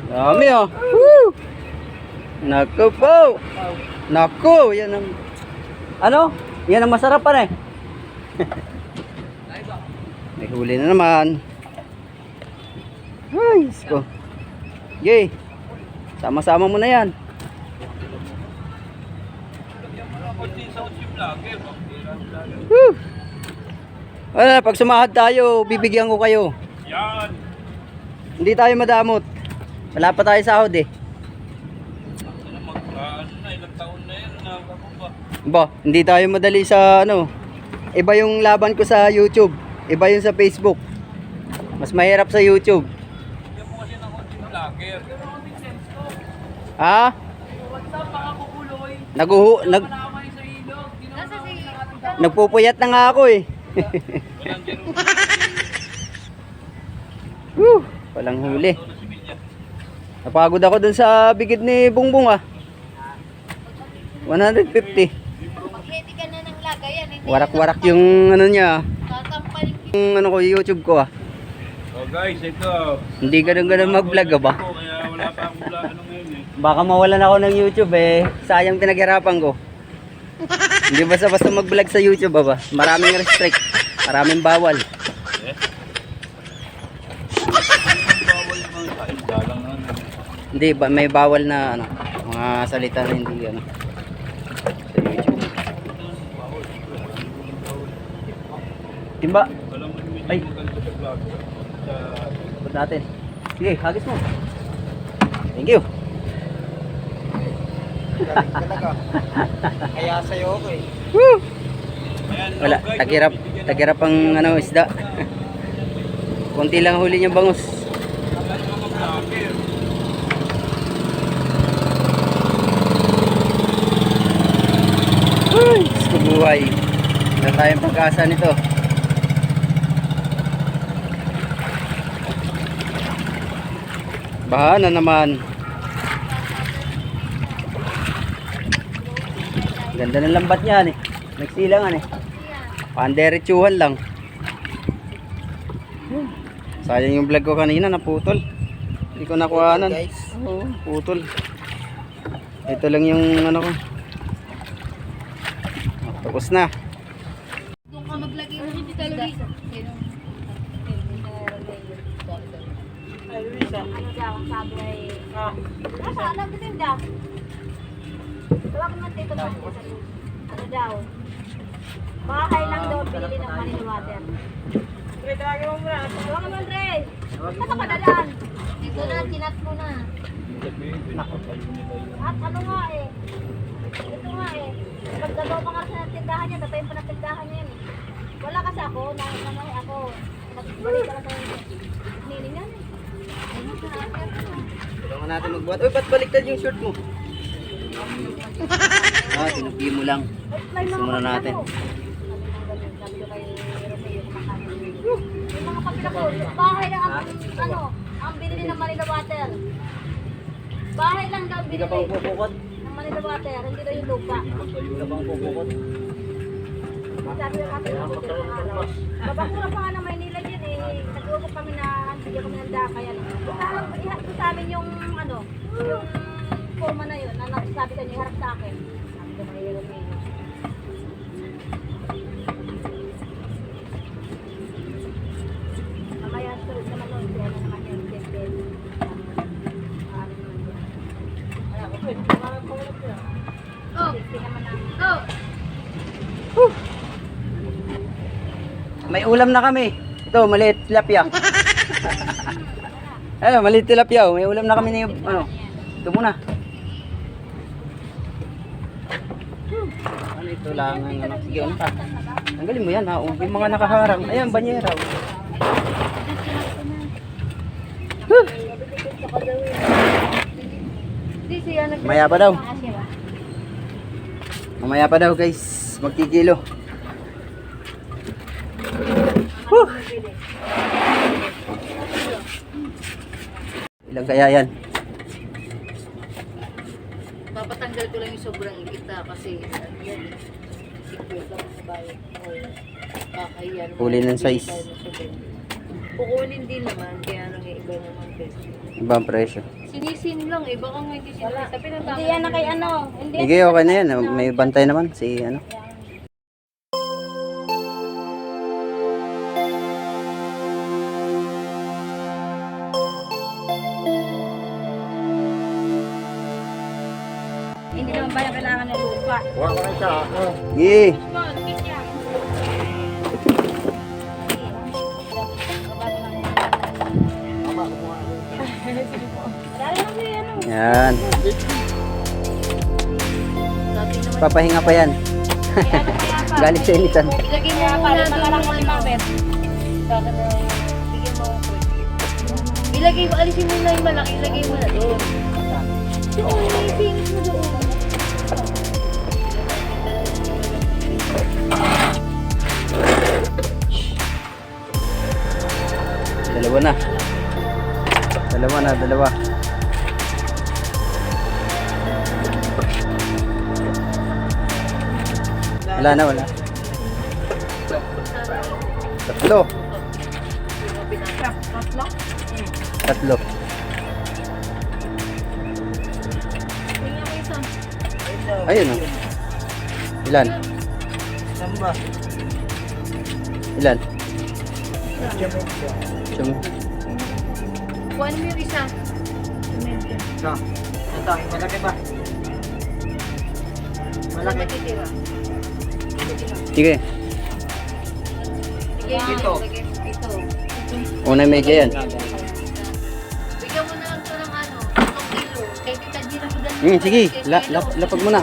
Dami oh. Woo! Naku po. Naku, yan ang ano? Yan ang masarap pa eh. May huli na naman. Ay, sko. Yay. Sama-sama mo na yan. Woo! Wala, pag sumahad tayo, bibigyan ko kayo. Yan. Hindi tayo madamot. Wala pa tayo sahod eh. Ilang taon na yan. Ba, hindi tayo madali sa ano. Iba yung laban ko sa YouTube. Iba yung sa Facebook. Mas mahirap sa YouTube. Yan mo kasi ng konting vlogger. Ha? Nagpupuyat na nga ako eh. Woo, walang huli. Napagod ako dun sa bigid ni Bungbong ah. 150. Mag-ready ka na ng lagayan. Warak-warak yung ano niya. Tatampalin. Yung ano ko, YouTube ko ah. So guys, ito. Hindi ganun mag-vlog ah ba? Kaya wala pa akong vlog ano ngayon eh. Baka mawalan ako ng YouTube eh. Sayang pinaghirapan ko. Hindi basta-basta mag-vlog sa YouTube ah ba? Maraming restrict. Maraming bawal. Eh? Bawal yung mga kain. Dalang na ano. Hindi, may bawal na ano, mga salita na hindi ano. Sa YouTube. Timba. Alam mo yung Ay. maganda sa vlog. Sa... Ikot natin. Sige, hagis mo. Thank you. Talaga. Kaya sa'yo ako eh. Woo! Ayan, Wala, guys, tagirap, bibigyan tagirap ang ano, isda. Konti lang huli niyang bangus. Ayan yung mga vlogger. Ay, Diyos ko buhay. Wala tayong pag-asa nito. Baha na naman. Ganda ng lambat niya eh. Nagsilangan eh. Panderechuhan lang. Sayang yung vlog ko kanina, naputol. Hindi ko nakuhanan. Guys. Oo, putol. Ito lang yung ano ko. Tapos na. Doon ka maglagay ng hindi talaga. Ano daw ang sabi ay... Nasa, nabitin daw. Tawag naman dito ba? Ano daw? Bahay lang daw pinili ng Manila Water. Tawag naman, Dre. Saan ka padadaan? Dito na, chinat mo na. At ano nga eh. Ito nga eh. Pagdagaw pa nga sa tindahan niya, datayin pa ng tindahan niya yan eh. Wala kasi ako, nanay ako. Magbalik ka lang sa nilingan eh. Tulungan natin magbuhat. Uy, ba't baliktad yung short mo? Ah, tinupi mo lang. Sumuna natin. Yung mga papila ko, bahay lang ang, ano, ang binili ng Manila Water. Bahay lang daw Hindi ka binili pa pupukot? ng Manila Water, hindi daw yung lupa. Hindi ka pang pupukot? Sabi ng kapit ng babakura pa nga ng Maynila yun eh. Nag-uusap kami na bigyan kami ng dakayan. Iharap ko sa amin yung ano, yung forma na yun na nagsasabi ka niya, iharap sa akin. Sabi ko mahirap eh. Mamaya sunod naman nun, kaya na naman yun, siyempre. Oh! Oh! May ulam na kami. Ito, maliit tilapia. Ayun, maliit tilapia. May ulam na kami ni ano. Ito muna. Ano ito lang ang ano. Sige, ano pa? Tanggalin mo yan ha. Yung mga nakaharang. Ayan, banyera. Mamaya pa daw. Mamaya pa daw guys. Magkikilo. Ilang kaya yan? Papatanggal ko lang yung sobrang kita kasi yan, secure lang sa bayan o kakahiyan. Huli ng size. Kukunin din naman kaya nang Iba naman best. Ibang presyo. Sinisin lang eh. Baka nga hindi sinisin. Sabi ng Hindi yan na kay ano. Hindi yan. Sige, okay na yan. May bantay naman si ano. Hindi naman ba yung kailangan ng lupa? Huwag ko na siya. Sige. Small, big yan. Dali lang yung ano. Yan. Sabi naman. Papahinga pa yan. Galing sa initan. Ilagay mo Kaya muna pala doon na lang yung kami ano. mabet. Sa akin na bigyan mo ako. Ilagay mo, alisin mo na yung malaki. Ilagay mo na doon. Doon, isingit mo doon. Dalawa na. Dalawa na, dalawa. Wala na, wala. Tatlo. Tatlo. Tingnan mo isa. Ayun oh. Ilan? Saan ba? Ilan? Siyam. Kuhan mo yung isa. Ito. Ito, yung malaki ba? Malaki. Matitira. Sige. Bigyan mo Ito. lagay mo ito. Una medyo yan. Bigyan mo na lang ito ng ano, 1 kilo. Kay Tita Gina ko dali. Sige. Lapag mo na.